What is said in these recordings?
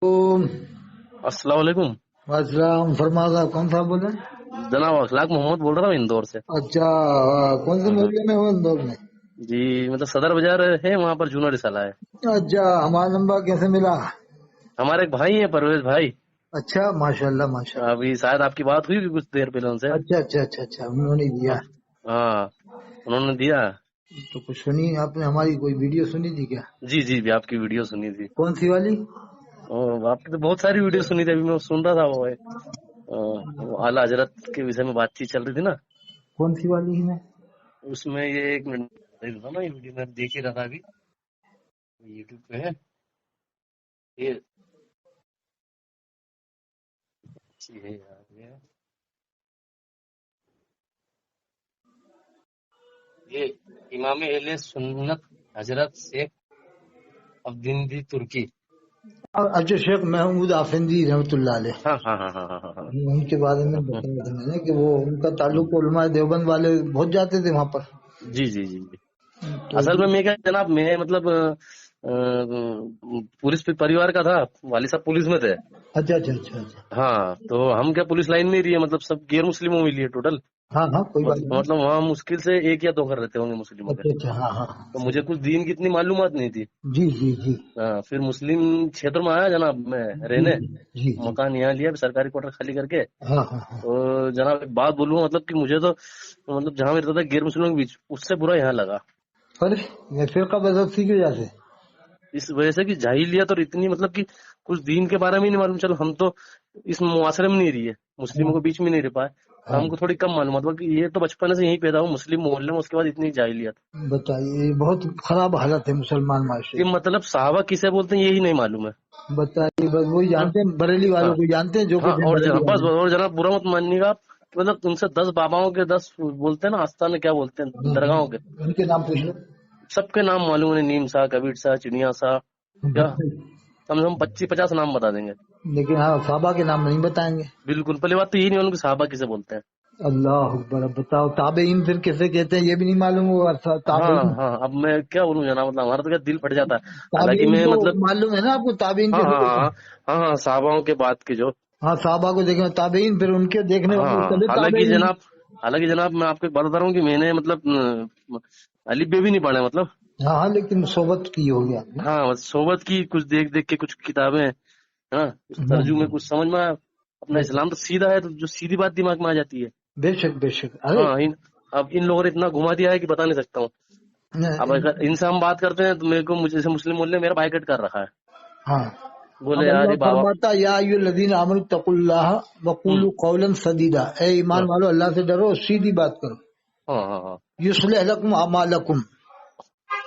अस्सलाम वालेकुम वालेकुम फरमा साहब, कौन साहब बोल रहे हैं? जनाब। अखलाक मोहम्मद बोल रहा हूँ इंदौर से। अच्छा, कौन से हाँ मोहल्ले में हो इंदौर में? जी, मतलब सदर बाजार है, वहाँ पर जूना रिसाला है। अच्छा, हमारा नंबर कैसे मिला? हमारे एक भाई है, परवेज भाई। अच्छा, माशाल्लाह माशाल्लाह। अभी शायद आपकी बात हुई कुछ देर पहले उनसे। अच्छा अच्छा अच्छा अच्छा, उन्होंने दिया। हाँ, उन्होंने दिया। तो कुछ सुनी आपने? हमारी कोई वीडियो सुनी थी क्या? जी जी भी आपकी वीडियो सुनी थी। कौन सी वाली? आपकी तो बहुत सारी वीडियो सुनी थी, अभी मैं सुन रहा था वो आला हजरत के विषय में बातचीत चल रही थी ना, कौन सी वाली है? मैं उसमें ये एक मिनट देख रहा था ना, ये वीडियो मैं देख ही रहा था अभी, यूट्यूब पे है ये। अच्छी है यार ये इमाम अहले सुन्नत हजरत शेख अब्दीन तुर्की। अच्छा, शेख महमूद आफंदी रहमतुल्लाह अलैह, हाँ हाँ हाँ हाँ हाँ हाँ हाँ। उनके बारे में बताया था मैंने कि वो उनका ताल्लुक उलमा देवबंद वाले बहुत जाते थे वहाँ पर। जी जी जी जी। तो असल में मैं क्या जनाब, मैं मतलब पुलिस परिवार का था। वाली साहब पुलिस में थे। अच्छा अच्छा अच्छा अच्छा। हाँ, तो हम क्या पुलिस लाइन में ही रही है, मतलब सब गैर मुस्लिमों में लिए टोटल। हाँ हाँ, कोई बात नहीं। मतलब वहाँ मुश्किल से एक या दो घर रहते होंगे मुस्लिमों के। अच्छा अच्छा, हाँ हाँ, तो सही। मुझे कुछ दीन की इतनी मालूमात नहीं थी। जी जी जी हाँ, फिर मुस्लिम क्षेत्र में आया जनाब मैं जी रहने। जी जी। मकान यहाँ लिया सरकारी क्वार्टर खाली करके। हाँ हाँ हाँ। तो जनाब एक बात बोलूँ, मतलब कि मुझे तो मतलब जहाँ मैं रहता था गैर मुस्लिमों के बीच, उससे बुरा यहाँ लगा। अरे, ये फिरका बदस्ती की वजह से? इस वजह से कि जाहिलियत, और इतनी मतलब कि कुछ दीन के बारे में ही नहीं मालूम। चलो हम तो इस मुआशरे में नहीं रही है, मुस्लिमों हाँ के बीच में नहीं रह पाए, तो हाँ। हमको थोड़ी कम मालूमात। बाकी ये तो बचपन से यहीं पैदा हुआ मुस्लिम मोहल्ले में, उसके बाद इतनी जाहिलियत बताइए, ये बहुत खराब हालत है मुसलमान माशरे कि की। मतलब साहबा किसे बोलते हैं यही नहीं मालूम है। बताइए, बस वही हाँ जानते हैं, बरेली हाँ वालों को जानते हैं, जो हाँ। कुछ है और बरेली बस वाले। और जनाब बुरा मत मानिएगा आप, कि मतलब तुमसे 10 बाबाओं के 10 बोलते हैं ना, आस्थान क्या बोलते हैं दरगाहों के, उनके नाम पूछ लो। सबके नाम मालूम है। नीम शाह, कबीर शाह, चिड़िया शाह, क्या कम से कम 25-50 नाम बता देंगे। लेकिन हाँ, साहबा के नाम नहीं बताएंगे। बिल्कुल, पहली बात तो यही नहीं मालूम कि साहबा किसे बोलते हैं। अल्लाह अकबर। अब बताओ, ताबेइन फिर किसे कहते हैं ये भी नहीं मालूम वो हाँ ताबेइन। हाँ, अब मैं क्या बोलूं जनाब, मतलब हमारा तो क्या दिल फट जाता है। हालांकि ताबेइन मैं तो मतलब मालूम है ना आपको? ताबेइन हाँ किसे हाँ कहते हाँ हैं? हाँ हाँ, साहबाओं के बाद की जो। हाँ, साहबा को देखें ताबेइन, फिर उनके देखने हाँ वाले हाँ, तबे ताबेइन। हालांकि जनाब मैं आपको एक बात बता रहा हूँ कि मैंने मतलब अली बे भी नहीं पढ़े मतलब। हाँ हाँ, लेकिन सोबत की हो गया आपने। हाँ, बस सोबत की कुछ देख देख के कुछ किताबें हैं, हाँ कुछ तर्जुमे कुछ समझ में आया। अपना बेशक इस्लाम तो सीधा है, तो जो सीधी बात दिमाग में आ जाती है। बेशक बेशक। अरे, हाँ अब इन लोगों ने इतना घुमा दिया है कि बता नहीं सकता हूँ। अब अगर इनसे हम बात करते हैं तो मेरे को, मुझे जैसे मुस्लिम बोलने मेरा बाइकआउट कर रखा है। हाँ। बोले अब यार अल्लाह ये बाबा। फरमाता, या अय्युहल्लज़ीना आमनु तकुल्लाह हम्म। वक़ूलू कौलन सदीदा। ए ईमान हाँ वालो, अल्लाह से डरो, सीधी बात करो। हाँ हाँ हाँ। युस्लिह लकुम अमालकुम,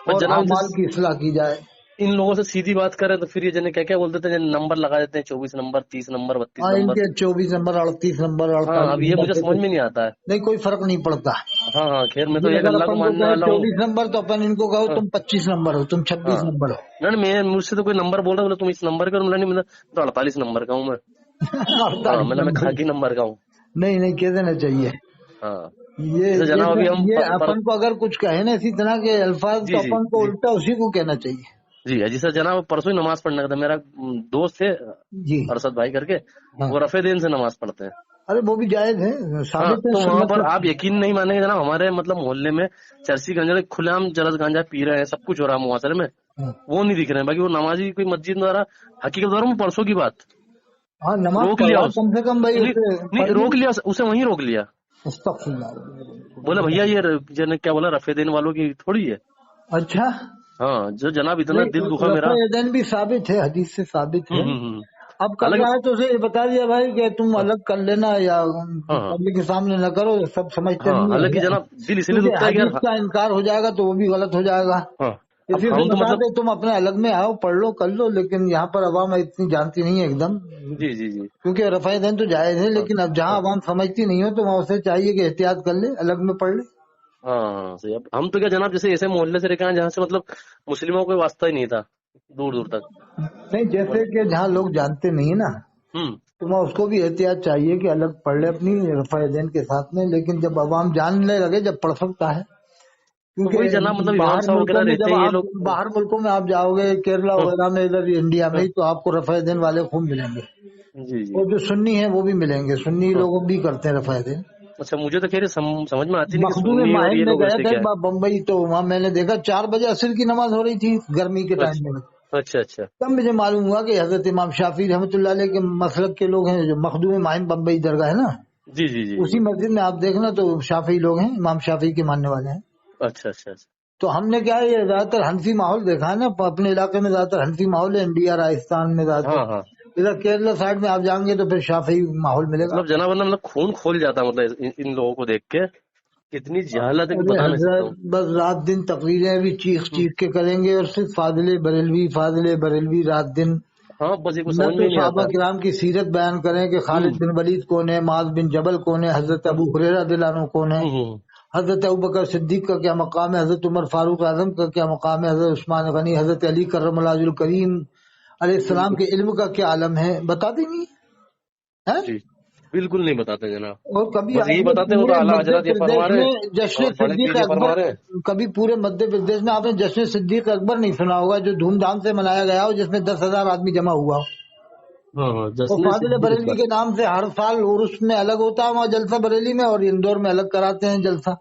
पर और जनाब अमाल की इस्लाह की जाए। इन लोगों से सीधी बात करें तो फिर ये जने क्या क्या बोलते थे, जने नंबर लगा देते हैं, 24 नंबर, 30 नंबर, 32 हाँ, नंबर। इनके 24 नंबर, 38 नंबर, हाँ, 48 अब ये नंबर मुझे से समझ कुछ में नहीं आता है। नहीं, कोई फर्क नहीं पड़ता। हाँ हाँ, खैर मैं तो लेकिन एक अगर अल्लाह को अपन को मानने कहे वाला हूँ। 24 नंबर, तो अपन इनको कहो हाँ तुम 25 नंबर हो, तुम 26 हाँ। नंबर हो। नहीं मैं मुझसे तो कोई नंबर बोल रहा है, बोले तुम इस नंबर के हो, मैंने नहीं, मैं तो 48 नंबर का हूँ मैं। हाँ, 48 मैं नंबर। खाकी नंबर का हूँ। नहीं नहीं, कह देना चाहिए। हाँ, ये जैसे जनाब जैसे अभी हम ये अपन को अगर कुछ कहे ना इसी तरह के अल्फाज, जी तो जी अपन को जी उल्टा उसी को कहना चाहिए। जी, जैसे जनाब परसों ही नमाज पढ़ने का था, मेरा दोस्त थे जी। अरशद भाई करके, हाँ। वो रफे दिन से नमाज पढ़ते हैं। अरे, वो भी जायज है, हाँ, साबित है तो वहां सुन्नत पर से। आप यकीन नहीं मानेंगे जनाब, हमारे मतलब मोहल्ले में चरसी गंजा खुलेआम चरस गांजा पी रहे हैं, सब कुछ हो रहा है मुआसरे में। हाँ वो नहीं दिख रहे हैं, बाकी वो नमाजी कोई मस्जिद द्वारा, हकीकत द्वारा मैं परसों की बात हाँ, नमाज रोक लिया पढ़वा उस कम से कम भाई, नहीं उसे नहीं, पढ़नी। रोक लिया उसे, वहीं रोक लिया। बोला भैया अस्तगफिरुल्लाह। ये जने क्या बोला, रफे देने वालों की थोड़ी है। अच्छा। हाँ, जो जनाब इतना दिल दुखा नहीं, रफ़ा मेरा। यदैन भी साबित है, हदीस से साबित है। अब कर हालांकि रहा है तो उसे ये बता दिया भाई कि तुम हाँ अलग कर लेना, या हाँ हाँ पब्लिक के सामने न करो, सब समझते हाँ, नहीं हालांकि है। जनाब दिल इसलिए क्योंकि दुखता है कि यार हदीस का इनकार हो जाएगा तो वो भी गलत हो जाएगा। हाँ, अब इसी से हम तो बता मतलब दे, तुम अपने अलग में आओ, पढ़ लो कर लो, लेकिन यहाँ पर अवाम इतनी जानती नहीं है एकदम। जी जी जी। क्योंकि रफ़ा यदैन तो जायज है, हाँ लेकिन अब जहाँ हाँ अवाम समझती नहीं हो तो वहाँ उसे चाहिए कि एहतियात कर ले, अलग में पढ़ ले। हाँ हाँ, सही। अब हम तो क्या जनाब, जैसे ऐसे मोहल्ले से लेकर आए जहाँ से मतलब मुस्लिमों को कोई वास्ता ही नहीं था दूर दूर तक। नहीं, जैसे कि जहाँ लोग जानते नहीं है ना, हम्म। तो वहाँ उसको भी एहतियात चाहिए कि अलग पढ़ ले अपनी रफ़ा यदैन के साथ में। लेकिन जब अवाम जानने लगे, जब पढ़ सकता है, क्योंकि वही जनाब, मतलब इमाम बाहर साहब मुल्कों वगैरह में रहते जब हैं ये आप लोग। बाहर मुल्कों में आप जाओगे, केरला हाँ, वगैरह में, इधर इंडिया में हाँ, ही, तो आपको रफ़ा दिन वाले खूब मिलेंगे। जी जी। और जो सुन्नी है वो भी मिलेंगे, सुन्नी हाँ, लोग भी करते हैं रफ़ा दिन। अच्छा, मुझे तो खैर समझ में आती नहीं कि मखदूम सुन्नी और माहिम ये में लोग गया रहते था क्या एक है। बार बम्बई, तो वहां मैंने देखा 4 बजे असर की नमाज हो रही थी गर्मी के टाइम में। अच्छा अच्छा अच्छा। तब मुझे मालूम हुआ कि हजरत इमाम शाफी रहमतुल्लाह अलैह के मसलक के लोग हैं, जो मखदूम माहिम बम्बई दरगाह है ना, जी जी जी उसी जी। मस्जिद में आप देखना तो शाफी लोग हैं, इमाम शाफी के मानने वाले हैं। अच्छा अच्छा अच्छा। तो हमने क्या है, ये ज्यादातर हनफी माहौल देखा है ना, अपने इलाके में ज्यादातर हनफी माहौल है, इंडिया राजस्थान में हाँ ज्यादातर। हाँ। इधर केरला साइड में आप जाएंगे तो फिर शाफी माहौल मिलेगा। मतलब जनाब, मतलब खून खोल जाता है, मतलब इन लोगों को देख के कितनी जहालत है कि अरे बता नहीं सकता हजरत, हूँ। बस रात दिन तकरीरें भी चीख चीख के करेंगे, और सिर्फ फाजिले बरेलवी रात दिन। हाँ, बस ये को न समझ में तो ही नहीं सहाबा आता। किराम की सीरत बयान करें कि खालिद बिन वलीद कौन है, माज बिन जबल कौन है, हजरत हाँ, अबू हुरैरा दिलानो कौन है, हम्म। हजरत अबू बकर सिद्दीक का क्या मकाम है, हजरत उमर फारूक आजम का क्या मकाम है, हजरत उस्मान गनी, हजरत अली करमुल्लाहुल करीम अलैहिस्सलाम बिल्कुल के इल्म का क्या आलम है, बताते नहीं है। जी, बिल्कुल नहीं बताते जनाब। और कभी बस यही आपने बताते हैं, वो तो पूरे आला मध्य हजरत ये फरमा प्रदेश रहे में जश्न और बड़े सिद्दीक पीर ये अकबर, फरमा रहे। कभी पूरे मध्य प्रदेश में आपने जश्न सिद्दीक अकबर नहीं सुना होगा, जो धूमधाम से मनाया गया हो, जिसमें 10,000 आदमी जमा हुआ हो। हाँ हाँ, वो जश्न फाजिल सिद्दीक बरेलवी अकबर। के नाम से हर साल उर्स में अलग होता है वहाँ जलसा बरेली में, और इंदौर में अलग कराते हैं जलसा,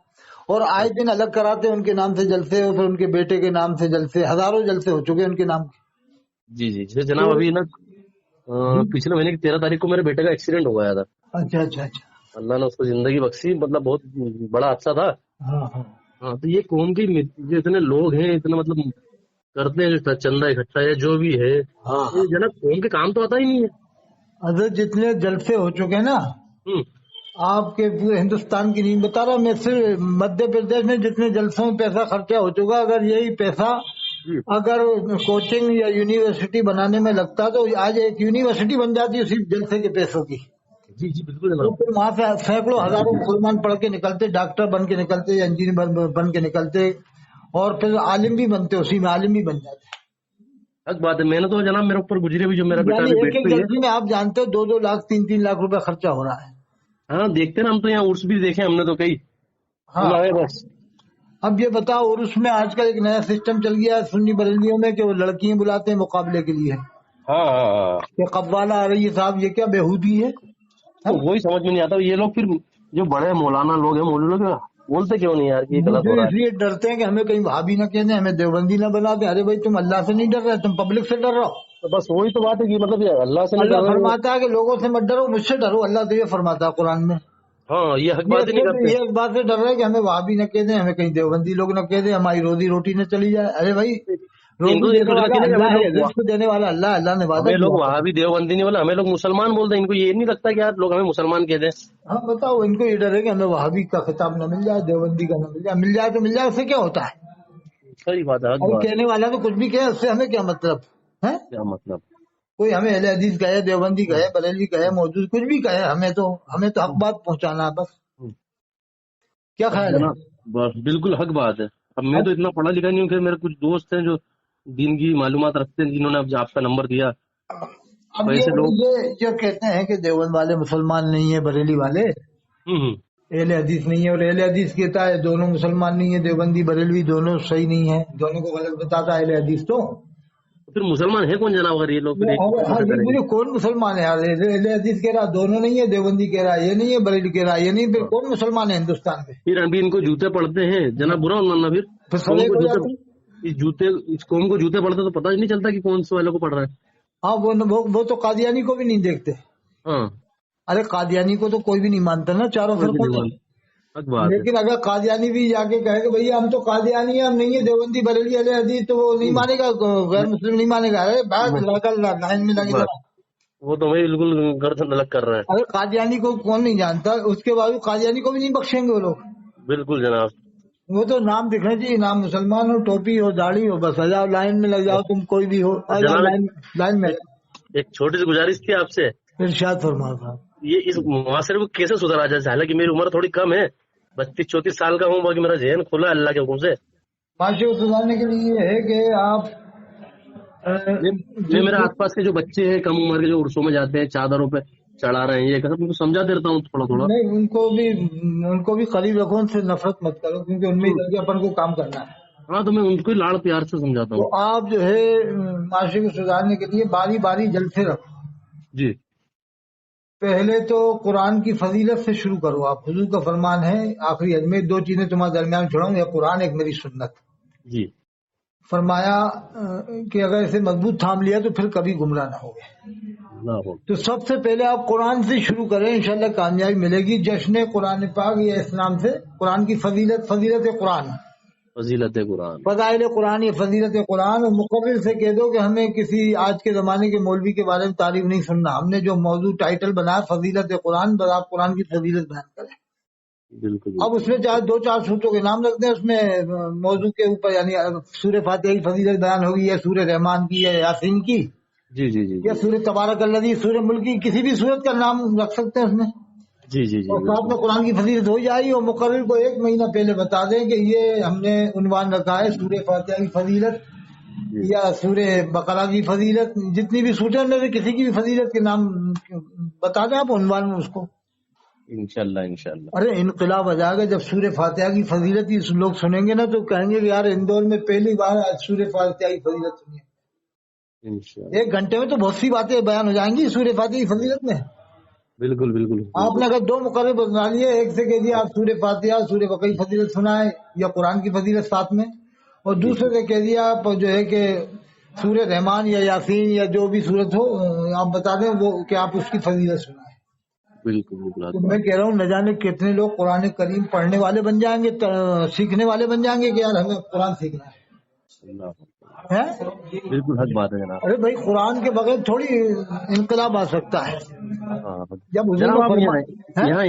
और आए दिन अलग कराते हैं उनके नाम से जलसे, और फिर उनके बेटे के नाम से जलसे, हजारों जलसे हो चुके हैं उनके नाम के। जी जी। जैसे तो जनाब अभी ना, पिछले महीने की 13 तारीख को मेरे बेटे का एक्सीडेंट हो गया था। अच्छा अच्छा अच्छा। अल्लाह ने उसको जिंदगी बख्शी, मतलब बहुत बड़ा हादसा था। हाँ हाँ। हाँ, तो ये कौम की जो इतने लोग हैं, इतना मतलब करते हैं जो चंदा इकट्ठा है जो भी है, हाँ ये हाँ। जनाब कौम के काम तो आता ही नहीं है। अगर जितने जलसे हो चुके हैं ना, हम्म। आपके पूरे हिंदुस्तान की नहीं बता रहा मैं, सिर्फ मध्य प्रदेश में जितने जलसों में पैसा खर्चा हो चुका, अगर यही पैसा जी अगर कोचिंग या यूनिवर्सिटी बनाने में लगता तो आज एक यूनिवर्सिटी बन जाती है सिर्फ जलसे के पैसों की। जी जी, बिल्कुल तो जनाब। फिर वहां से सैकड़ों हजारों मुसलमान पढ़ के निकलते, डॉक्टर बन के निकलते, इंजीनियर बन के निकलते, और फिर आलिम भी बनते, उसी में आलिम भी बन जाते। हक बात है, मैंने तो जनाब मेरे ऊपर गुजरे भी, जो मेरा बेटा यानी अभी एक बेड एक पे ही है। जलसे में आप जानते हो 2-2 लाख 3-3 लाख रुपए खर्चा हो रहा है। हाँ, देखते ना, हम तो यहाँ उर्स भी देखे हमने तो कई, हाँ। सुना है बस। अब ये बताओ, और उसमें आजकल एक नया सिस्टम चल गया है सुन्नी बरेलियों में, कि वो लड़कियां बुलाते हैं मुकाबले के लिए, हाँ हाँ हाँ। कि कव्वाला आ रही है साहब, ये क्या बेहूदी है, तो हैं? वही समझ में नहीं आता, ये लोग फिर जो बड़े मौलाना लोग हैं, मौलवी लोग, बोलते क्यों नहीं यार कि ये गलत हो दूसरे रहा है। इसलिए डरते हैं कि हमें कहीं भाभी न कह दें, हमें देवबंदी न बना दें। अरे भाई, तुम अल्लाह से नहीं डर रहे, तुम पब्लिक से डर रहे हो। तो बस वही तो बात है कि मतलब ये अल्लाह से नहीं अल्लाह डर रहे वो। फरमाता है कि लोगों से मत डरो, मुझसे डरो, अल्लाह तो ये फरमाता है कुरान में। हाँ, ये हक ये बात ही नहीं सिर्फ करते। ये इस बात से डर रहा है कि हमें भाभी न कह दें, हमें कहीं देवबंदी लोग न कह दें, हमारी रोजी रोटी न चली जाए। अरे भाई, रोजी इनको देने थोड़ी वाला लगती है कि हमें अल्लाह है, लोग रिस्क देने वाला अल्लाह, अल्लाह ने वादा हमें लोग किया है। वहां भी देवबंदी नहीं बोला, हमें लोग मुसलमान बोलते हैं, इनको ये नहीं लगता कि यार लोग हमें मुसलमान कह दें। हाँ बताओ, इनको ये डर है कि हमें वहाबी का खिताब न मिल जाए, देवबंदी का न मिल जाए तो मिल जाए, उससे क्या होता है। सही बात है, हक और बात है। कहने वाला तो कुछ भी कहे, उससे हमें क्या मतलब है। क्या मतलब। कोई हमें अहले हदीस कहे, देवबंदी कहे, बरेलवी कहे, मौजूद कुछ भी कहे, हमें तो हक बात पहुंचाना है बस। क्या अब ख्याल है। जनाब, बस बिल्कुल हक बात है। अब मैं अब तो इतना पढ़ा लिखा नहीं हूँ, फिर मेरे कुछ दोस्त हैं जो दीन की मालूमात रखते हैं, जिन्होंने अब आपका नंबर दिया। अब तो ऐसे लोग। ये जो कहते हैं कि देवबंद वाले मुसलमान नहीं है, बरेली वाले हम्म। अहले हदीस नहीं है, और अहले हदीस कहता है दोनों मुसलमान नहीं है, देवबंदी बरेलवी दोनों सही नहीं है, दोनों को गलत बताता है अहले हदीस तो। तो फिर मुसलमान है कौन जनाब, अगर ये लोग फिर एक ही हाँ, से ये करेंगे। पूरे कौन मुसलमान है यार, अहले हदीस कह रहा दोनों नहीं है, देवबंदी कह रहा ये नहीं है, बरेली कह रहा ये नहीं, फिर हाँ। कौन मुसलमान है हिंदुस्तान में। फिर अभी इनको जूते पड़ते हैं जनाब, बुरा मानना फिर फिर इस सब कौम एक को हो जूते, जाते हैं। इस कौम को जूते पड़ते तो पता ही नहीं चलता कि कौन से वाले को पड़ रहा है। हाँ, वो तो कादियानी को भी नहीं देखते। हाँ, अरे कादियानी को तो कोई भी नहीं मानता ना, चारों कोई भी फिरकों नहीं में। मान। हक बात है। लेकिन अगर कादियानी भी जाके कहे कि भैया हम तो कादियानी है, हम नहीं है देवबंदी बरेली अहले हदीस, तो वो नहीं हम्म, मानेगा, गैर मुस्लिम नहीं मानेगा। अरे बैठ नहीं, लगा लाइन में लगे बस जा। वो तो वही बिल्कुल गर्दन अलग कर रहे हैं। अरे कादियानी को कौन नहीं जानता, उसके बावजूद कादियानी को भी नहीं बख्शेंगे वो लोग। बिल्कुल जनाब। वो तो नाम दिखना चाहिए, नाम मुसलमान हो, टोपी हो, दाढ़ी हो, बस आ जाओ लाइन में लग जाओ, तुम कोई भी हो, तो आ जाओ जनाब लाइन में। एक, एक छोटी सी गुजारिश थी आपसे। इरशाद फरमा साहब। ये इस मुआशरे को कैसे सुधारा जाए, हालांकि मेरी उम्र थोड़ी कम है, 32-34 साल का हूँ, बाकी मेरा जहन खुला है अल्लाह के हुक्म से। माशरे को सुधारने के लिए ये है कि आप मैं जिस मेरे आसपास के जो बच्चे हैं कम उम्र के, जो उर्सों में जाते हैं, चढ़ा रहे हैं ये कहते, उनको समझाते रहता हूँ थोड़ा थोड़ा। नहीं, उनको भी करीब रखो, उनसे नफरत मत करो, क्योंकि उनमें ही करके अपन को काम करना है। हाँ, तो मैं उनको ही लाड़ प्यार से समझाता तो हूँ। आप जो है माशरे को सुधारने के लिए बारी बारी जलसे रखो। जी पहले तो कुरान की फजीलत से शुरू करो आप। हुजूर का फरमान है आखिरी हज में, दो चीजें तुम्हारे दरमियान छोड़ाऊं, या कुरान एक मेरी सुन्नत। जी। फरमाया कि अगर इसे मजबूत थाम लिया तो फिर कभी गुमराह ना होगे। ना हो। तो सबसे पहले आप कुरान से शुरू करें, इंशाल्लाह कामयाबी मिलेगी। जश्न कुरान पाक या इस नाम से कुरान की फजीलत कुरान, फजीलत कुरान, फजाइल कुरान या फजीलत कुरान। और मुकर्रिर से कह दो कि हमें किसी आज के जमाने के मौलवी के बारे में तारीफ नहीं सुनना, हमने जो मौजू टाइटल बनाया फजीलत कुरान, बस आप कुरान की फजीलत बयान करें। बिल्कुल। अब उसमें चाहे दो चार सूरतों के नाम रख दें, उसमें मौजू के ऊपर, यानी सूर्य फातिहा की फजीलत बयान होगी, या सूर्य रहमान की, या यासीन की, जी जी जी या सूर्य तबारकल्लज़ी, सूर्य मुल्क की, किसी भी सूरत का नाम रख सकते हैं उसमें, जी जी जी और साथ में कुरान की फजीलत हो जाएगी। और मुकर्रिर को एक महीना पहले बता दें कि ये हमने उन्वान रखा है सूर्य फातिहा की फजीलत या सूर्य बकरा की फजीलत, जितनी भी सूरतें उनमें से किसी की भी फजीलत के नाम बता दें आप उन्वान में उसको। इंशाल्लाह इंशाल्लाह। अरे इनकलाब आ जाएगा जब सूर्य फातिहा की फजीलत ही लोग सुनेंगे ना, तो कहेंगे कि यार इंदौर में पहली बार आज सूर्य फातिहा की फजीलत सुनी है। इंशाल्लाह। एक घंटे में तो बहुत सी बातें बयान हो जाएंगी सूर्य फातिहा की फजीलत में। बिल्कुल बिल्कुल। आपने अगर दो मुकर्रर बना लिए, एक से कह दिया आप सूर्य फातिहा सूर्य बकरा की फजीलत सुनाए या कुरान की फजीलत साथ में, और दूसरे से कह दिया आप जो है कि सूर्य रहमान या यासीन या जो भी सूरत हो आप बता दें वो कि आप उसकी फजीलत सुनाए। बिल्कुल बिल्कुल। तो मैं कह रहा हूँ न जाने कितने लोग कुरान करीम पढ़ने वाले बन जाएंगे, सीखने वाले बन जाएंगे कि यार हमें कुरान सीखना है। बिल्कुल हक बात है जनाब। अरे भाई कुरान के बगैर थोड़ी इनकलाब आ सकता है। हाँ जब हुजूर जनाब, का आप फरमान, यहाँ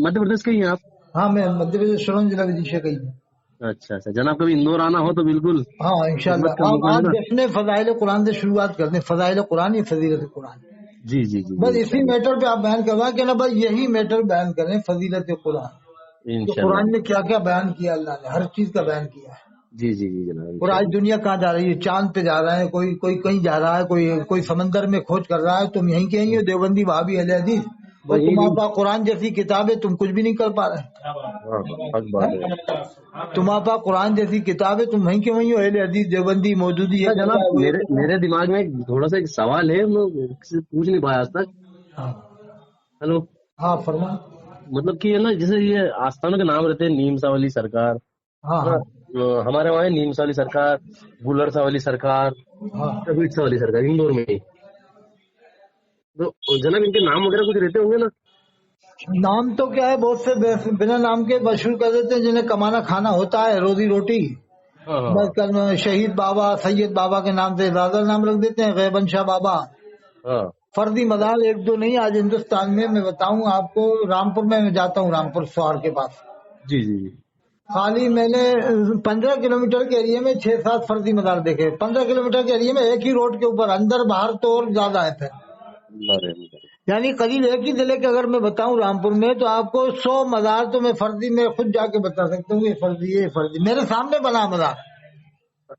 मध्य प्रदेश के ही हैं आप? हाँ मैं मध्य प्रदेश सोलन जिला विदिशा का ही हूँ। अच्छा अच्छा जनाब, कभी इंदौर आना हो तो बिल्कुल हाँ इंशाल्लाह। खिदमत का मौका आप देना। जश्न फजाइल कुरान से शुरुआत कर दें, फजाइल कुरान या फजीलत कुरान, जी जी जी बस इसी मैटर पे आप बयान करवाएं कि ना भाई यही मैटर बयान करें, फजीलत कुरान। तो इंशाल्लाह। कुरान में क्या क्या बयान किया अल्लाह ने, हर चीज का बयान किया है। जी जी जी जनाब। और आज दुनिया कहाँ जा रही है, चांद पे जा रहा है, कोई कोई कहीं जा रहा है, कोई समंदर में खोज कर रहा है। तुम यहीं के यहीं हो देवबंदी वहाबी अहले हदीस, और वही तुम्हारे नहीं। पास कुरान जैसी किताब है, तुम कुछ भी नहीं कर पा रहे। हाँ हक बात है। तुम्हारे पास कुरान जैसी किताब है, तुम वहीं के वहीं हो, अहले हदीस देवबंदी मौजूदी ये अच्छा कर रहा जनाब, है वो ये मेरे कर रहा मेरे दिमाग में थोड़ा सा एक सवाल है, मैं किसी से पूछ नहीं पाया आज तक। है। हेलो। हाँ फरमा। मतलब कि है ना, जैसे ये आस्थानों के नाम रहते हैं, नीम सावली सरकार, हाँ है ना, हाँ हमारे वहाँ है नीम सावली सरकार, बुलर सावली सरकार, हाँ। कबीर सावली सरकार, इंदौर में ही। तो जनाब इनके नाम वगैरह कुछ रहते होंगे ना? नाम तो क्या है, बहुत से बिना नाम के मशहूर कर देते हैं, जिन्हें कमाना खाना होता है, रोजी रोटी। हाँ हाँ बस शहीद बाबा सैयद बाबा के नाम से ज्यादा नाम रख देते हैं, गैबन शाह बाबा। हाँ। फर्जी मदार एक दो नहीं, आज हिंदुस्तान में मैं बताऊं आपको, रामपुर में मैं जाता हूँ, रामपुर स्वार के पास, जी जी जी। खाली मैंने 15 किलोमीटर के एरिया में 6-7 फर्जी मदार देखे। 15 किलोमीटर के एरिया में एक ही रोड के ऊपर, अंदर बाहर तो और ज्यादा है फिर। अल्लाह रहम करे। यानी करीब एक ही जिले के अगर मैं बताऊं रामपुर में, तो आपको 100 मजार तो मैं फर्जी में खुद जाके बता सकता हूँ, ये फर्जी ये फर्जी। मेरे सामने बना मजार,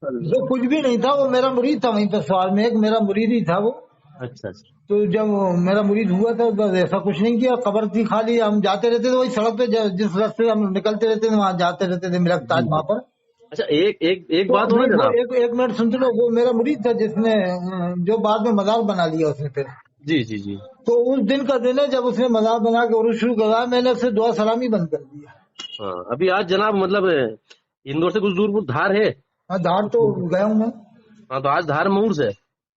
जो कुछ भी नहीं था, वो मेरा मुरीद था वहीं पर सवाल में, एक मेरा मुरीद ही था वो। अच्छा अच्छा। तो जब मेरा मुरीद हुआ था बस ऐसा कुछ नहीं किया, खबर थी खाली, हम जाते रहते थे वही सड़क पे, जिस रास्ते हम निकलते रहते थे वहां जाते रहते थे, मेरा ताज वहां पर। अच्छा एक एक एक तो बात हो ना नहीं, वो जनाब। एक मिनट सुनते लो, वो मेरा मुरीद था जिसने जो बाद में मजार बना लिया उसने फिर। जी जी जी। तो उस दिन का दिन है जब उसने मजार बना के उर्स शुरू करा, मैंने उससे दुआ सलामी बंद कर दिया। हाँ अभी आज जनाब मतलब इंदौर से कुछ दूर धार है। हाँ धार तो गया हूँ मैं। हाँ तो आज धार में उर्स है।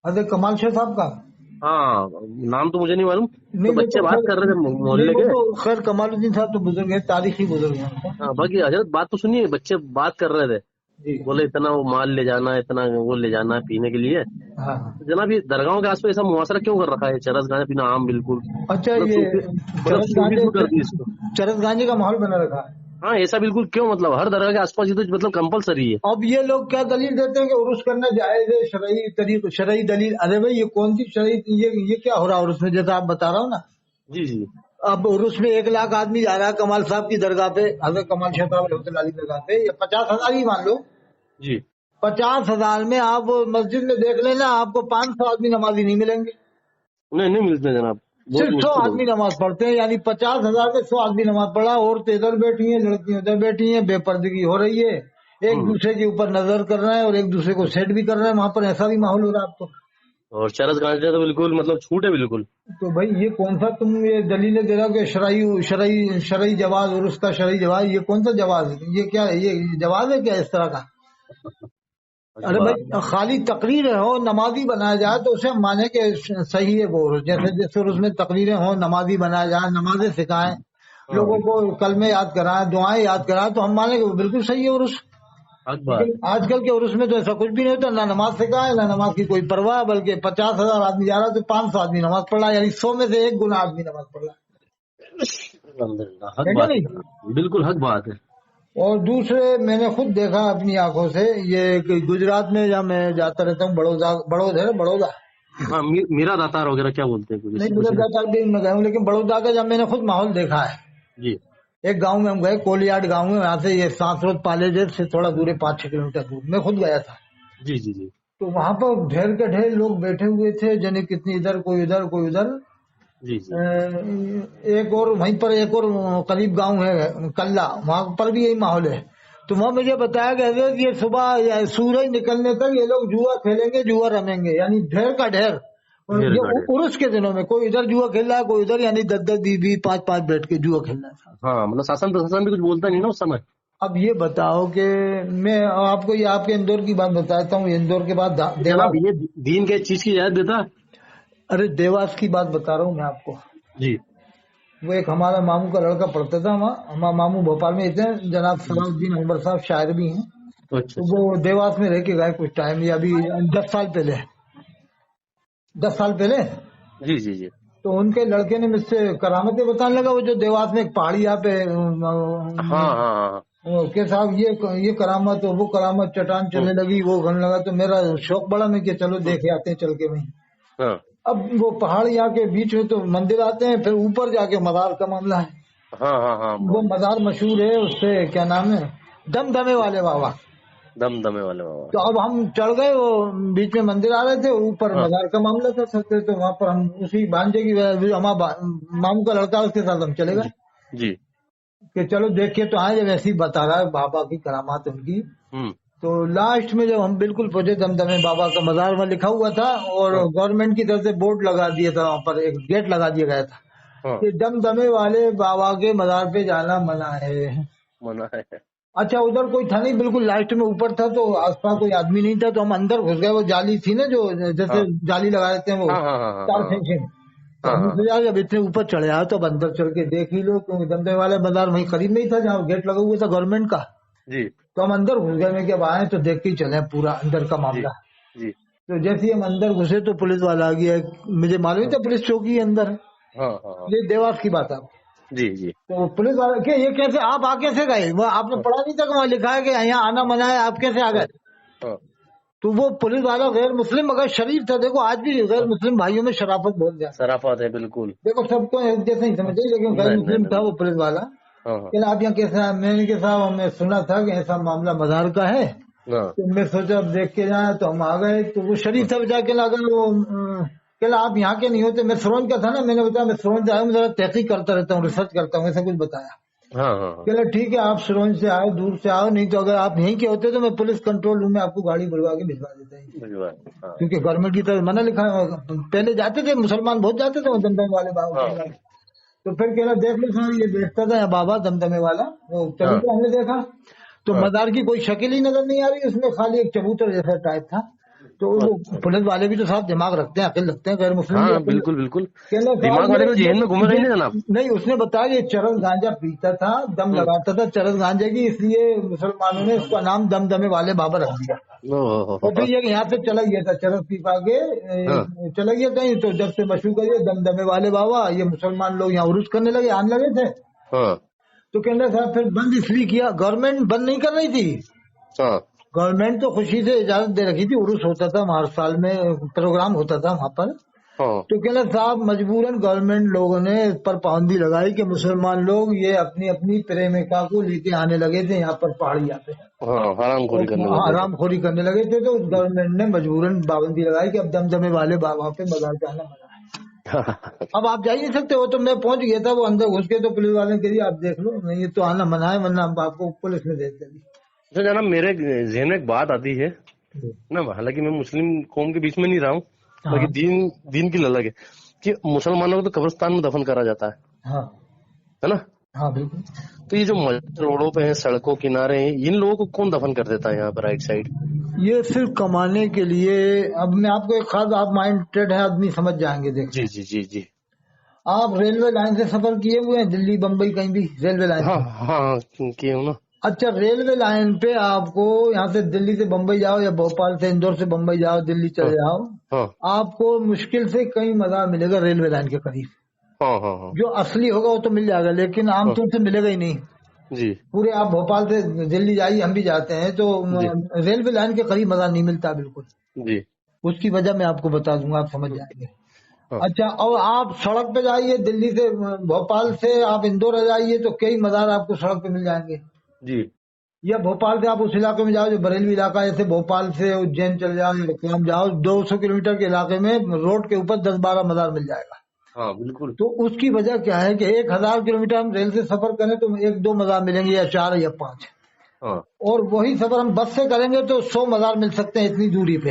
अरे कमाल शेख साहब का। हाँ नाम तो मुझे नहीं मालूम, नहीं तो वो बच्चे तो बात खैर, कर रहे थे नहीं मोहल्ले वो के। तो खैर कमालुद्दीन साहब तो बुजुर्ग है, तारीखी बुजुर्ग है उनका। हाँ बाकी हजरत बात तो सुनिए, बच्चे बात कर रहे थे, जी। बोले इतना वो माल ले जाना है, इतना वो ले जाना है पीने के लिए। हाँ तो जनाब ये दरगाहों के आसपास ऐसा मुआसरा क्यों कर रखा है, चरस गांजा पीना आम बिल्कुल, अच्छा, मतलब ये मतलब चरस गांजे, सूफीज्म कर दी इसको। चरस गांजे का माहौल बना रखा है। हाँ ऐसा बिल्कुल क्यों, मतलब हर दरगाह के आसपास ये तो मतलब कंपलसरी है। अब ये लोग क्या दलील देते हैं कि उर्स करना जायज है, शरई तरीक शरई दलील। अरे भाई ये कौन सी शरई, ये क्या हो रहा है उर्स में, जैसा आप बता रहा हूँ ना। जी जी। अब उर्स में 1 लाख आदमी जा रहा है कमाल साहब की दरगाह पे, हजरत कमाल शेख साहब रहमतुल्लाह अलैह की दरगाह पे, या 50,000 ही मान लो। जी 50,000 में आप मस्जिद में देख लेना, आपको 500 आदमी नमाजी नहीं मिलेंगे। नहीं नहीं मिलते जनाब। बहुत सिर्फ 100 मुश्किल आदमी होगी। नमाज पढ़ते हैं, यानी 50,000 में 100 आदमी नमाज पढ़ा। औरतें इधर बैठी हैं, लड़कियां उधर बैठी हैं, बेपर्दगी हो रही है, एक दूसरे के ऊपर नजर कर रहे हैं और एक दूसरे को सेट भी कर रहे हैं। वहां पर ऐसा भी माहौल हो रहा है अब तो। और चरस गांजा तो बिल्कुल मतलब छूट है बिल्कुल। तो भाई ये कौन सा तुम ये दलीलें दे रहे हो कि शरई जवाज और उसका शरई जवाज, ये कौन सा जवाज है? ये क्या है? ये जवाज है क्या इस तरह का? अरे वाह। भाई खाली तकरीरें हो, नमाजी बनाया जाए तो उसे हम माने कि सही है वो। जैसे जैसे उसमें तकरीरें हो, नमाजी बनाया जाए, नमाजें सिखाएं, लोगों को कलमे याद कराएं, दुआएं याद कराएं, तो हम माने कि वो बिल्कुल सही है उर्स। हक बात लेकिन आजकल के उर्स में तो ऐसा कुछ भी नहीं होता, ना नमाज सिखाए ना नमाज की कोई परवाह, बल्कि 50,000 आदमी जा रहा है तो 500 आदमी नमाज पढ़ रहा है, यानी 100 में से एक गुना आदमी नमाज पढ़ रहा है। अल्हम्दुलिल्लाह, हक है क्या बात है, नहीं? बिल्कुल हक बात है। और दूसरे मैंने खुद देखा अपनी आंखों से, ये कि गुजरात में जहाँ मैं जाता रहता हूँ, बड़ौदा है ना, बड़ौदा हाँ, मीरा दातार वगैरह क्या बोलते हैं कुछ नहीं, इसी कुछ है। गुजरात भी मैं गया हूँ, लेकिन बड़ौदा का जब मैंने खुद माहौल देखा है। जी एक गांव में हम गए, कोलियाड गांव में, यहाँ से ये सांसरोद पालेजर से थोड़ा दूर है, 5-6 किलोमीटर दूर, मैं खुद गया था। जी जी जी तो वहां पर ढेर के ढेर लोग बैठे हुए थे, जने कितनी इधर कोई उधर कोई उधर। जी जी। एक और वहीं पर एक और करीब गांव है कल्ला, वहां पर भी यही माहौल है। तो वहां मुझे बताया गया था कि ये सुबह सूरज निकलने तक ये लोग जुआ खेलेंगे, जुआ रमेंगे, यानी ढेर का ढेर। और ढेर ये का ढेर। उर्स के दिनों में कोई इधर जुआ खेल रहा है, कोई उधर, यानी 10-10, 20-20, 5-5 बैठ के जुआ खेल रहा है। हाँ मतलब शासन प्रशासन भी कुछ बोलता नहीं ना उस समय। अब ये बताओ कि मैं आपको ये आपके इंदौर की बात बताता हूँ, इंदौर के बाद जनाब देवास। ये दीन के चीज की इजाजत देता है। अरे देवास की बात बता रहा हूँ मैं आपको। जी वो एक हमारा मामू का लड़का पढ़ता था वहाँ, हमारा मामू भोपाल में थे, जनाब जी। सलाउद्दीन अकबर साहब शायर भी हैं। तो अच्छा तो अच्छा। वो देवास में रह के गए कुछ टाइम, या अभी 10 साल पहले, 10 साल पहले। जी जी जी। तो उनके लड़के ने मुझसे करामतें बताने लगा, वो जो देवास में एक पहाड़ी यहाँ पे हाँ हाँ हाँ। के साहब ये करामत और वो करामत, चट्टान चलने लगी, वो घन लगा। तो मेरा शौक बड़ा, मैं कि चलो देखे आते हैं चल के वहीं। हाँ अब वो पहाड़ यहाँ के बीच में तो मंदिर आते हैं, फिर ऊपर जाके मजार का मामला है। हाँ हाँ हाँ वो मजार मशहूर है, उससे क्या नाम है, दमदमे वाले बाबा। दमदमे वाले बाबा। तो अब हम चढ़ गए, वो बीच में मंदिर आ रहे थे, ऊपर हाँ मजार का मामला था सबसे। तो वहां पर हम उसी भांजे की हमारा मामू का लड़का, उसके साथ हम चले गए जी जी। कि चलो देख के तो आए। जब ऐसे ही बता रहा है बाबा की करामात उनकी, हम्म। तो लास्ट में जब हम बिल्कुल पहुंचे, दमदमे बाबा का मजार वहाँ लिखा हुआ था, और हाँ गवर्नमेंट की तरफ से बोर्ड लगा दिया था, वहाँ पर एक गेट लगा दिया गया था हाँ। कि दमदमे वाले बाबा के मजार पे जाना मना है। मना है। अच्छा, उधर कोई था नहीं, बिल्कुल लास्ट में ऊपर था, तो आसपास कोई आदमी नहीं था। तो हम अंदर घुस गए, वो जाली थी ना, जो जैसे हाँ जाली लगा देते हैं वो, हाँ हाँ हाँ तार हाँ फेंसिंग। तो हाँ हमने हाँ। सोचा जब इतने ऊपर चढ़े आए तो अब अंदर चल के देख ही लो, क्योंकि दमदमे वाले बाजार वहीं करीब में ही था जहाँ गेट लगा हुआ था गवर्नमेंट का। जी तो हम अंदर घुस गए, मैं कि अब आए तो देख के ही चले पूरा अंदर का जी मामला। जी। तो जैसे ही हम अंदर घुसे तो पुलिस वाला आ गया, मुझे मालूम ही हाँ था पुलिस चौकी है अंदर है। हाँ हाँ हाँ। ये देवास की बात है। जी जी। तो पुलिस वाला क्या, ये कैसे आप आ कैसे गए? वो आपने हाँ पढ़ा नहीं था कि वहाँ लिखा है कि यहाँ आना मना है, आप कैसे आ हाँ गए? हाँ तो वो पुलिस वाला गैर मुस्लिम मगर शरीफ था। देखो आज भी गैर हाँ। मुस्लिम भाइयों में शराफत बहुत ज्यादा है। सराफत है बिल्कुल। देखो सबको एक जैसे ही हाँ, समझे, लेकिन गैर नहीं नहीं मुस्लिम था नहीं। वो पुलिस वाला। हाँ हाँ कहना आप यहाँ कैसे आए? मैंने के साहब हमने सुना था कि ऐसा मामला मजार का है, हाँ तो मैं सोचा अब देख के जाए, तो हम आ गए। तो वो शरीफ था बेचारा, कहला अगर वो कहला आप यहाँ के नहीं होते, मैं सरोज का था ना, मैंने बताया मैं सरोज से आया हूँ, जरा तहकीक करता रहता हूँ, रिसर्च करता हूँ, ऐसा कुछ बताया। हाँ हाँ हाँ। कहला ठीक है, आप सरोज से आओ, दूर से आओ, नहीं तो अगर आप यहीं के होते तो मैं पुलिस कंट्रोल रूम में आपको गाड़ी बुलवा के भिजवा देता ही। भिजवा। हाँ क्योंकि गवर्नमेंट की तरफ मना लिखा है, पहले जाते थे मुसलमान बहुत जाते थे वो दमदमे वाले बाबा हाँ के। तो फिर कहना देख लो सर, ये बैठता था यहाँ बाबा दमदमे वाला, वो हाँ चबूतरा हमने देखा। तो हाँ मजार की कोई शक्ल ही नजर नहीं आ रही उसमें, खाली एक चबूतर जैसा टाइप था। तो वो अच्छा। पुलिस वाले भी तो साफ दिमाग रखते हैं, अकल रखते हैं, गैर मुस्लिम भी हाँ अकल। बिल्कुल बिल्कुल। कहना दिमाग साहब वाले तो जेहन में घूमे ये नहीं ना जनाब। नहीं, उसने बताया ये चरस गांजा पीता था, दम हम्म। लगाता था चरस गांजे की, इसलिए मुसलमानों ने उसका नाम दमदमे वाले बाबा रख दिया। और फिर ये यहाँ से चला गया था चरस पी पा के, हाँ चला गया कहीं। तो जब से मशहूर करिए दमदमे वाले बाबा, ये मुसलमान लोग यहाँ उर्स करने लगे, आने लगे थे। हाँ तो कहना साहब फिर बंद इसलिए किया, गवर्नमेंट बंद नहीं कर रही थी, हाँ गवर्नमेंट तो खुशी से इजाजत दे रखी थी, उर्स होता था हर साल में, प्रोग्राम होता था वहाँ पर। हाँ तो कहना साहब मजबूरन गवर्नमेंट लोगों ने इस पर पाबंदी लगाई कि मुसलमान लोग ये अपनी अपनी प्रेमिका को लेके आने लगे थे यहाँ पर पहाड़िया पे, हाँ। हरामखोरी करने लगे थे। आरामखोरी करने लगे थे। तो गवर्नमेंट ने मजबूरन पाबंदी लगाई कि अब दमदमे वाले बाबा पे मजार जाना मना है। अब आप जा ही नहीं सकते, वो तो मैं पहुंच गया था, वो अंदर घुस के तो पुलिस वाले ने कह दिया आप देख लो, नहीं ये तो आना मना है, वरना हम आपको पुलिस में दे देंगे। तो जनाब मेरे जहन में एक बात आती है ना, हालांकि मैं मुस्लिम कौम के बीच में नहीं रहा हूँ, हाँ बाकी दीन की अलग है कि मुसलमानों को तो कब्रिस्तान में दफन करा जाता हाँ है ना। हाँ बिल्कुल। तो ये जो रोडों पे है, सड़कों किनारे हैं, इन लोगों को कौन दफन कर देता है यहाँ पर राइट साइड? ये सिर्फ कमाने के लिए। अब मैं आपको एक खास, आप माइंडेड है आदमी, समझ जाएंगे। देख, जी जी जी जी। आप रेलवे लाइन से सफर किए हुए हैं, दिल्ली बम्बई कहीं भी रेलवे लाइन हाँ से? हाँ किए हूँ ना। अच्छा, रेलवे लाइन पे आपको यहाँ से दिल्ली से बम्बई जाओ या भोपाल से इंदौर से बम्बई जाओ, दिल्ली हाँ चले जाओ, हाँ आपको मुश्किल से कई मज़ार मिलेगा रेलवे लाइन के करीब। हाँ हाँ हाँ जो असली होगा वो तो मिल जाएगा, लेकिन हाँ, आमतौर से मिलेगा ही नहीं। जी पूरे आप भोपाल से दिल्ली जाइए, हम भी जाते हैं, तो जी रेलवे लाइन के करीब मज़ार नहीं मिलता बिल्कुल। जी। उसकी वजह मैं आपको बता दूंगा, आप समझ जाएंगे। हाँ अच्छा, और आप सड़क पे जाइए, दिल्ली से भोपाल से आप इंदौर आ जाइए तो कई मज़ार आपको सड़क पे मिल जाएंगे। जी या भोपाल से आप उस इलाके में जाओ जो बरेलवी इलाका है, जैसे भोपाल से उज्जैन चले जाओ, रतलाम जाओ, 200 किलोमीटर के इलाके में रोड के ऊपर 10-12 मज़ार मिल जाएगा। हाँ बिल्कुल। तो उसकी वजह क्या है कि 1000 किलोमीटर हम रेल से सफर करें तो 1-2 मज़ार मिलेंगे, या 4 या 5। हाँ और वही सफर हम बस से करेंगे तो 100 मज़ार मिल सकते हैं इतनी दूरी पे।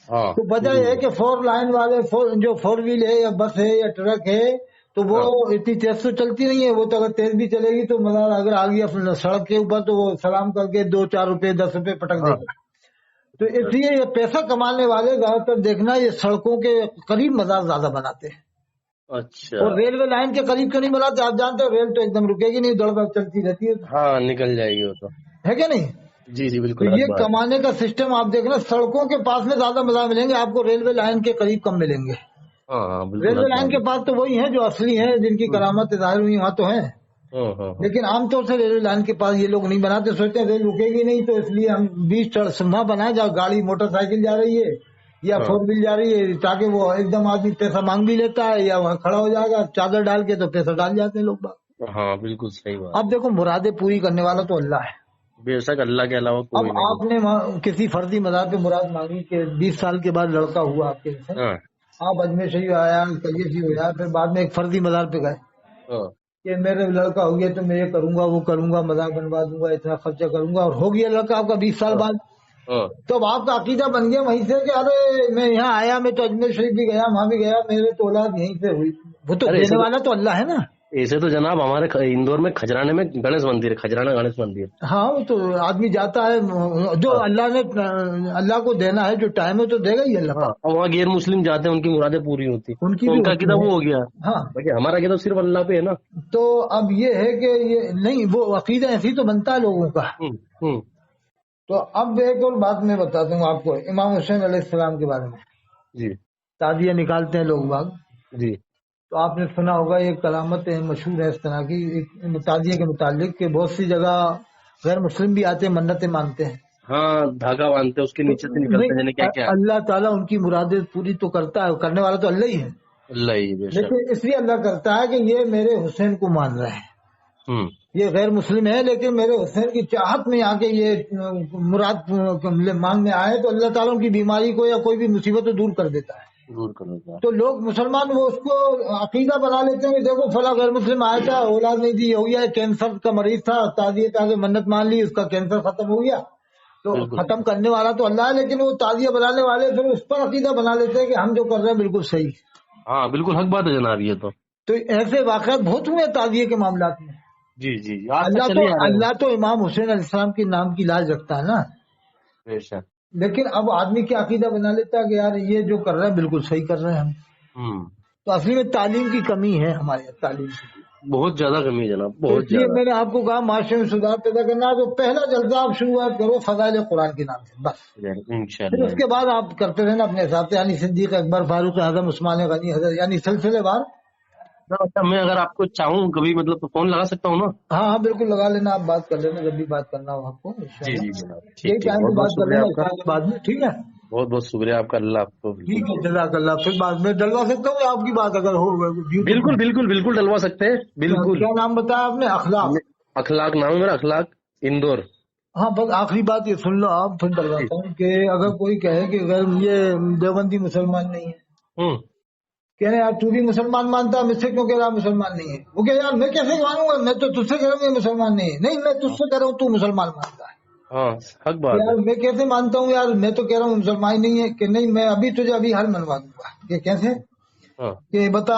हाँ तो वजह यह है कि 4 लाइन वाले जो 4 व्हील है या बस है या ट्रक है, तो वो इतनी तेज तो चलती नहीं है। वो तो अगर तेज भी चलेगी तो मज़ार अगर आ गया सड़क के ऊपर तो वो सलाम करके 2-4 रुपए 10 रुपए पटक हाँ। देगा। तो इसलिए ये पैसा कमाने वाले ज्यादातर देखना ये सड़कों के करीब मज़ार ज्यादा बनाते हैं। अच्छा। और रेलवे लाइन के करीब क्यों नहीं बनाते? आप जानते हो रेल तो एकदम रुकेगी नहीं, दौड़ चलती रहती है, हाँ निकल जाएगी वो तो। है क्या नहीं? जी जी तो बिल्कुल हक ये बात है। कमाने का सिस्टम आप देखना, सड़कों के पास में ज्यादा मज़ार मिलेंगे आपको, रेलवे लाइन के करीब कम मिलेंगे। हाँ हाँ बिल्कुल रेलवे हक लाइन बात के है। पास तो वही है जो असली है, जिनकी करामत जाहिर हुई वहाँ तो है। हाँ हाँ हाँ लेकिन आमतौर से रेलवे लाइन के पास ये लोग नहीं बनाते, सोचते हैं रेल रुकेगी नहीं, तो इसलिए हम 20 वहाँ बनाए जहाँ गाड़ी मोटरसाइकिल जा रही है या हाँ 4 व्हील जा रही है, ताकि वो एकदम आदमी पैसा मांग भी लेता है या वहाँ खड़ा हो जाएगा चादर डाल के, तो पैसा डाल जाते हैं लोग बाग। हाँ बिल्कुल सही बात। अब देखो, मुरादे पूरी करने वाला तो अल्लाह है। बेशक अल्लाह के अलावा अब कोई नहीं। आपने किसी फर्जी मज़ार पे मुराद मांगी कि 20 साल के बाद लड़का हुआ आपके से, हाँ आप अजमेर शरीफ आया, कलियर शरीफ हो, फिर बाद में एक फर्जी मज़ार पे गए हाँ कि मेरे लड़का हो गया तो मैं ये करूंगा वो करूंगा, मजाक बनवा दूंगा, इतना खर्चा करूंगा, और हो गया लड़का आपका 20 साल बाद। हाँ तो अब आपका अकीदा बन गया वहीं से कि अरे मैं यहाँ आया, मैं तो अजमेर शरीफ भी गया, वहां भी गया, मेरे तो औलाद यहीं से हुई। वो तो अरे देने वाला तो अल्लाह है ना। ऐसे तो जनाब हमारे इंदौर में खजराने में गणेश मंदिर है, खजराना गणेश मंदिर। हाँ, वो तो आदमी जाता है, जो हाँ अल्लाह ने अल्लाह को देना है, जो टाइम है तो देगा ही अल्लाह हाँ। पाक। और वहाँ गैर मुस्लिम जाते हैं, उनकी मुरादें पूरी होती, उनकी तो भी उनका होती अकीदा है। वो हो गया। हाँ, बाकी हमारा अकीदा सिर्फ अल्लाह पे है ना। तो अब ये है कि ये नहीं, वो अकीदा ऐसी तो बनता है लोगों का। हम्म। तो अब एक और बात मैं बताता हूँ आपको इमाम हुसैन अलैहिस्सलाम के बारे में। जी ताजिया निकालते हैं लोग बाग, जी तो आपने सुना होगा, ये करामत मशहूर है इस तरह की एक ताजिए के मुतालिक कि बहुत सी जगह गैर मुस्लिम भी आते हैं, मन्नतें मांगते हैं। हाँ, धागा बांधते हैं, उसके तो नीचे से नहीं, निकलते हैं क्या क्या। अल्लाह ताला उनकी मुरादें पूरी तो करता है, करने वाला तो अल्लाह ही है, अल्लाह ही बेशक। लेकिन इसलिए अल्लाह करता है कि ये मेरे हुसैन को मान रहे हैं, ये गैर मुस्लिम है लेकिन मेरे हुसैन की चाहत में आके ये मुराद मांगने आए, तो अल्लाह ताला उनकी बीमारी को या कोई भी मुसीबत को दूर कर देता है। दूर करो। तो लोग मुसलमान वो उसको अकीदा बना लेते हैं कि देखो फला गैर मुस्लिम आया था, औलाद नहीं दी, हो गया, कैंसर का मरीज था, ताजिए ताकि मन्नत मान ली, उसका कैंसर खत्म हो गया। तो बिल्कुल। खत्म करने वाला तो अल्लाह है, लेकिन वो ताजिया बनाने वाले फिर उस पर अकीदा बना लेते हैं कि हम जो कर रहे हैं बिल्कुल सही। हाँ बिल्कुल हक बात है जनाब ये तो ऐसे वाक़यात बहुत हुए ताजिए के मामलात में। जी जी आज तक चले आ रहे हैं। अल्लाह तो इमाम हुसैन अलैहिस्सलाम के नाम की लाज रखता है ना, बेशक। लेकिन अब आदमी क्या अकीदा बना लेता है कि यार ये जो कर रहे हैं बिल्कुल सही कर रहे हैं हम। तो असली में तालीम की कमी है हमारे यहाँ, तालीम की बहुत ज्यादा कमी है जनाब, तो बहुत इसलिए ज्यादा। मैंने आपको कहा माशरे में सुधार पैदा करना है, तो पहला जलसा आप शुरुआत करो फज़ाइल कुरान के नाम से, बस। फिर इंशाल्लाह। उसके बाद आप करते रहना अपने हिसाब से, यानी सिद्दीक अकबर, फारूक आजम, उस्मान गनी, हजरत, यानी सिलसिलेवार। अच्छा मैं अगर आपको चाहूँ कभी मतलब तो फोन लगा सकता हूँ ना? हाँ हाँ बिल्कुल लगा लेना, आप बात कर लेना जब भी बात करना हो आपको, जी जी इंशाल्लाह जनाब, यही ठीक ठीक, टाइम बहुत पे बहुत बात कर शुक्रिया लेना आपका, इस बाद में, ठीक है? बहुत बहुत शुक्रिया आपका, अल्लाह आपको ठीक बिल्कुल। है, जज़ाकल्लाह। फिर बाद में डलवा सकता हूँ आपकी बात अगर हो बिल्कुल बिल्कुल बिल्कुल डलवा सकते हैं, बिल्कुल। क्या नाम बताया आपने? अखलाक। अखलाक नाम है मेरा, अखलाक इंदौर। हाँ, बस आखिरी बात ये सुन लो आप, फिर डलवाता हूँ कि अगर कोई कहे कि अगर ये देवबंदी मुसलमान नहीं है, हम्म। कह रहे यार तू भी मुसलमान मानता है, मुझसे क्यों कह रहा मुसलमान नहीं है? वो कह यार मैं कैसे मानूंगा, मैं तो तुझसे कह रहा हूँ ये मुसलमान नहीं है। नहीं मैं तुझसे कह रहा हूँ तू मुसलमान मानता है। हाँ हक बात है। यार मैं कैसे मानता हूँ यार, मैं तो कह रहा हूँ मुसलमान नहीं है। कि नहीं मैं अभी तुझे अभी हल मनवा दूंगा। कि कैसे? हाँ कि बता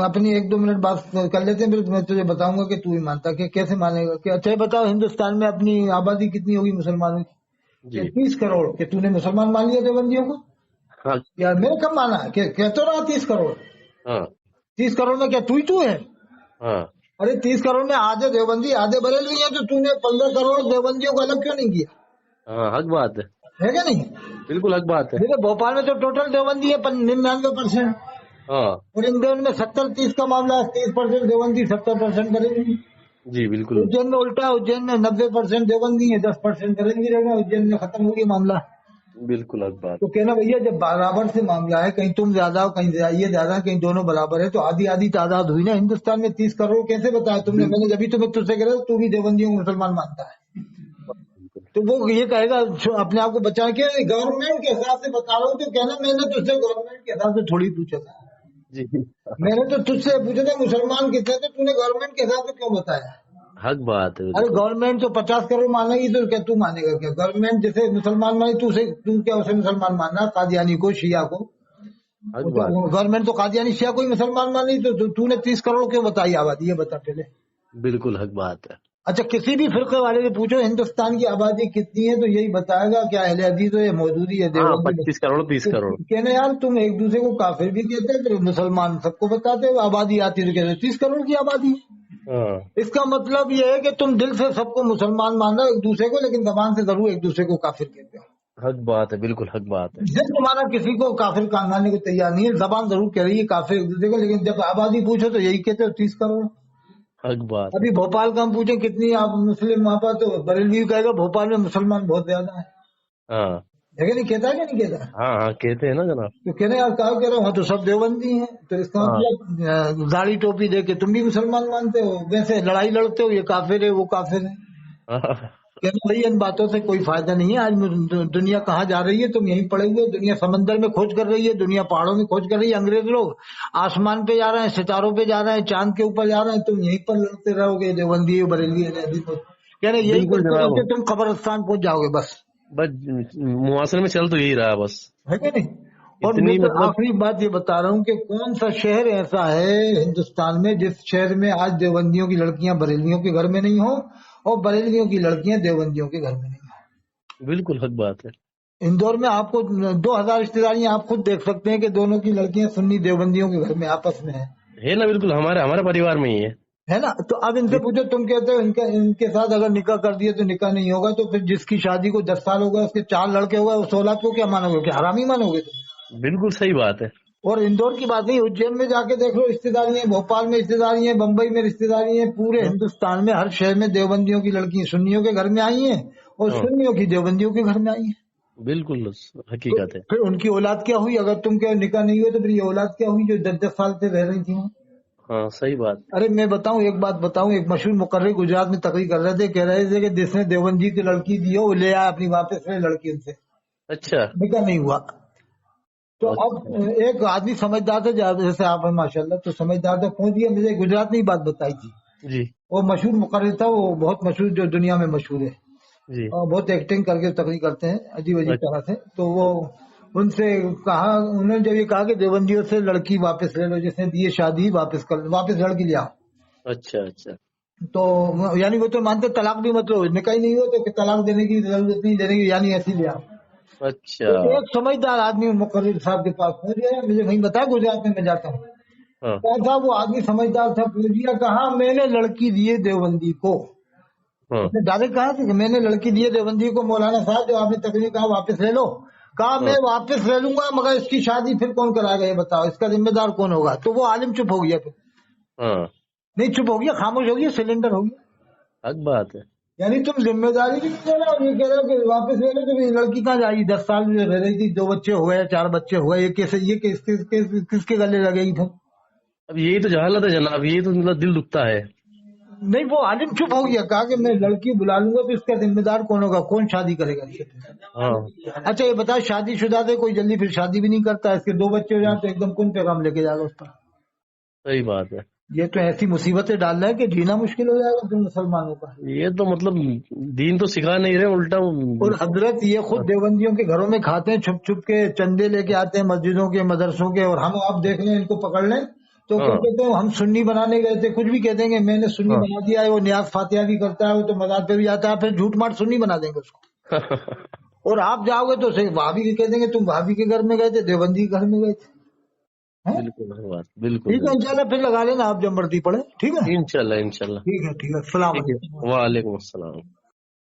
अपनी 1-2 मिनट बात कर लेते हैं, फिर मैं तुझे बताऊंगा कि तू ही मानता। कि कैसे मानेगा? कि अच्छा ये बताओ हिंदुस्तान में अपनी आबादी कितनी होगी मुसलमानों की? जी 30 करोड़। कि तूने मुसलमान मान लिया देवबंदियों को? हाँ यार मैंने कब माना? कि कह तो रहा 30 करोड़। हाँ 30 करोड़ में क्या तू ही तू है? हाँ अरे 30 करोड़ में आधे देवबंदी आधे बरेलवी है, तो तूने 15 करोड़ देवबंदियों को अलग क्यों नहीं किया? हाँ हक बात है, है क्या नहीं? बिल्कुल हक बात है। देखो भोपाल में तो टोटल देवबंदी है 99%। हाँ और इंदौर में 70-30 का मामला है, 30% देवबंदी 70% करेंगी। जी बिल्कुल। उज्जैन में उल्टा है, उज्जैन में 90% देवबंदी है, 10% करेंगी रहेगा। उज्जैन में खत्म हो गया मामला। बिल्कुल हक बात तो कहना भैया जब बराबर से मामला है, कहीं तुम ज्यादा हो कहीं ये ज्यादा, कहीं दोनों बराबर है, तो आधी आधी तादाद हुई ना। हिंदुस्तान में 30 करोड़ कैसे बताया तुमने? बिल्कुल मैंने जब तुम्हें तुझसे कह रहा हूं, तू भी देवबंदियों को मुसलमान मानता है। बिल्कुल। तो वो ये कहेगा अपने आप को बचा के गवर्नमेंट के हिसाब से बता रहा हूँ। तो कहना मैंने तुझसे गवर्नमेंट के हिसाब से थोड़ी पूछा था, जी मैंने तो तुझसे पूछा था मुसलमान कितने थे, तूने गवर्नमेंट के हिसाब से क्यों बताया? हक बात है अरे बिल्कुल। गवर्नमेंट तो 50 करोड़ मानेगी, तो क्या तू मानेगा क्या? गवर्नमेंट जैसे मुसलमान माने तू क्या उसे मुसलमान मानना? कादियानी को, शिया को? हक वो तो बात है, गवर्नमेंट तो कादियानी शिया को ही मुसलमान मानी। तो तूने 30 करोड़ क्यों बताई आबादी? ये बता पहले। बिल्कुल हक बात है। अच्छा किसी भी फिरके वाले से पूछो हिंदुस्तान की आबादी कितनी है, तो यही बताएगा क्या अहले हदीस है, मौजूदी है, हाँ देवबंदी है। 25 करोड़ 30 करोड़। तो कहने यार तुम एक दूसरे को काफिर भी कहते हैं, फिर मुसलमान सबको बताते हो। आबादी आती है तो कहते 30 करोड़ की आबादी है। हाँ इसका मतलब ये है कि तुम दिल से सबको मुसलमान मान रहे हो एक दूसरे को, लेकिन जबान से जरूर एक दूसरे को काफिर कहते हो। हक बात है, बिल्कुल हक बात है। दिल तुम्हारा किसी को काफिर मानने को तैयार नहीं है, जबान जरूर कह रही है काफिर एक दूसरे को, लेकिन जब आबादी पूछो तो यही कहते हो 30 करोड़। हक बात है। अभी भोपाल का हम पूछे कितनी आप मुस्लिम वहां पर, तो बरेलवी कहेगा भोपाल में मुसलमान बहुत ज्यादा हाँ है कि नहीं? कहता है कि नहीं कहता? हाँ हाँ कहते हैं ना जनाब। तो कहने यार कहा कह रहा हूँ, हाँ तो सब देवबंदी हैं। तो इसका हाँ मतलब दाढ़ी टोपी दे के तुम भी मुसलमान मानते हो, वैसे लड़ाई लड़ते हो, ये काफिर है वो काफिर है। हाँ, कहते भाई इन बातों से कोई फायदा नहीं है। आज दुनिया कहाँ जा रही है? तुम यहीं पड़े हुए। दुनिया समंदर में खोज कर रही है, दुनिया पहाड़ों में खोज कर रही है। अंग्रेज लोग आसमान पे जा रहे हैं, सितारों पे जा रहे हैं, चांद के ऊपर जा रहे हैं, तुम यहीं पर लड़ते रहोगे देवबंदी बरेली है। कह रहे यही बिल्कुल करते जनाब। करते तुम कब्रिस्तान पहुंच जाओगे बस। बस मुआसरे में चल तो यही रहा बस। है कि नहीं? और मैं इतनी तो मतलब। आखिरी बात ये बता रहा हूँ कि कौन सा शहर ऐसा है हिंदुस्तान में जिस शहर में आज देवबंदियों की लड़कियां बरेलियों के घर में नहीं हो, और बरेलियों की लड़कियां देवबंदियों के घर में नहीं हो। बिल्कुल हक बात है। इंदौर में आपको 2000 रिश्तेदारियां आप खुद देख सकते हैं कि दोनों की लड़कियां सुन्नी देवबंदियों के घर में आपस में है ना, बिल्कुल हमारे हमारे परिवार में ही है। है ना? तो अब इनसे पूछो, तुम कहते हो इनके साथ अगर निकाह कर दिए तो निकाह नहीं होगा, तो फिर जिसकी शादी को 10 साल हो गए उसके 4 लड़के हो गए, उस औलाद को क्या मानोगे? क्या हरामी मानोगे तुम? बिल्कुल सही बात है। और इंदौर की बात नहीं, उज्जैन में जाके देख लो रिश्तेदारी है, भोपाल में रिश्तेदारी है, बम्बई में रिश्तेदारी है। पूरे हाँ हिंदुस्तान में हर शहर में देवबंदियों की लड़की सुन्नियों के घर में आई है, और हाँ, सुन्नियों की देवबंदियों के घर में आई है। बिल्कुल तो हकीकत है। फिर उनकी औलाद क्या हुई? अगर तुम क्या निकाह नहीं हुआ तो फिर ये औलाद क्या हुई जो 10-10 साल से रह रही थी वहाँ? हाँ सही बात। अरे मैं बताऊं, एक बात बताऊं, एक मशहूर मुकर्रिर गुजरात में तकरीर कर रहे थे, कह रहे थे कि जिसने देवबंदी की लड़की दी हो वो ले आया अपनी वापस से लड़की उनसे, अच्छा निकाह नहीं हुआ। तो अच्छा। अब एक आदमी समझदार था, जैसे आप हैं माशाल्लाह, तो समझदार था, पहुंच गया, मुझे गुजरात में ही बात बताई थी। जी वो मशहूर मुकर्रिर था, वो बहुत मशहूर जो दुनिया में मशहूर है, जी। और बहुत एक्टिंग करके तकरीर करते हैं अजीब अजीब अच्छा तरह से। तो वो उनसे कहा, उन्होंने जब ये कहा कि देवबंदियों से लड़की वापस ले लो, जिसने दी है शादी वापस लड़की ले आओ। अच्छा अच्छा। तो यानी वो तो मानते तलाक भी मतलब निकाह ही नहीं हुआ तो तलाक देने की जरूरत नहीं, देने की यानी ऐसी ले आओ। अच्छा। तो एक समझदार आदमी मुकर्रिर साहब के पास पहुंच गया, मुझे वहीं बताया गुजरात में मैं जाता हूँ। हाँ क्या था वो आदमी समझदार था, पूछ दिया, कहा मैंने लड़की दी है देवबंदी को। हाँ उसने डायरेक्ट कहा था कि मैंने लड़की दी है देवबंदी को, मौलाना साहब जो आपने तकरीर कहा वापस ले लो। कहा मैं हाँ वापस ले लूंगा, मगर इसकी शादी फिर कौन कराएगा ये बताओ, इसका जिम्मेदार कौन होगा? तो वो आलिम चुप हो गया, फिर हाँ। नहीं चुप हो गया, खामोश हो गया, सिलेंडर हो गया। हक बात है। यानी तुम जिम्मेदारी भी नहीं ले रहे हो, ये कह रहे हो कि वापस ले लो, तो ये लड़की कहाँ जाएगी? 10 साल में रह रही थी, 2 बच्चे हुए, 4 बच्चे हुए, ये कैसे, ये किसके गले लगेगी फिर? अब यही तो जहालत है जनाब, यही तो मतलब दिल दुखता है। नहीं, वो आलिम चुप हो गया, कहा कि मैं लड़की बुला लूंगा तो इसका जिम्मेदार कौन होगा, कौन शादी करेगा इससे। हाँ अच्छा ये बता, शादी शुदा से कोई जल्दी फिर शादी भी नहीं करता, इसके 2 बच्चे हो जाए तो एकदम कौन पैगाम लेके जाएगा उस पर। सही बात है। ये तो ऐसी मुसीबतें डाल रहा है कि जीना मुश्किल हो जाएगा तुम मुसलमानों का। ये तो मतलब दीन तो सिखा नहीं रहे, उल्टा और हजरत ये खुद देवबंदियों के घरों में खाते हैं, छुप छुप के चंदे लेके आते हैं मस्जिदों के मदरसों के, और हम आप देख लें इनको पकड़ लें तो क्या हाँ कहते हैं, हम सुन्नी बनाने गए थे, कुछ भी कह देंगे मैंने सुन्नी हाँ बना दिया है, वो नियाज फातिहा भी करता है, वो तो मजाक पे भी जाता है, फिर झूठ मार सुन्नी बना देंगे उसको। और आप जाओगे तो भाभी के कह देंगे तुम भाभी के घर में गए थे, देवबंदी के घर में गए थे। हैं? बिल्कुल है बात, बिल्कुल ठीक है, बिल्कुल। इंशाल्लाह फिर लगा लेना आप जब मर्जी पड़े। ठीक है, इंशाल्लाह इंशाल्लाह। ठीक है, ठीक है, अस्सलाम ठीक है, वालेकुम। वालेकुम अस्सलाम।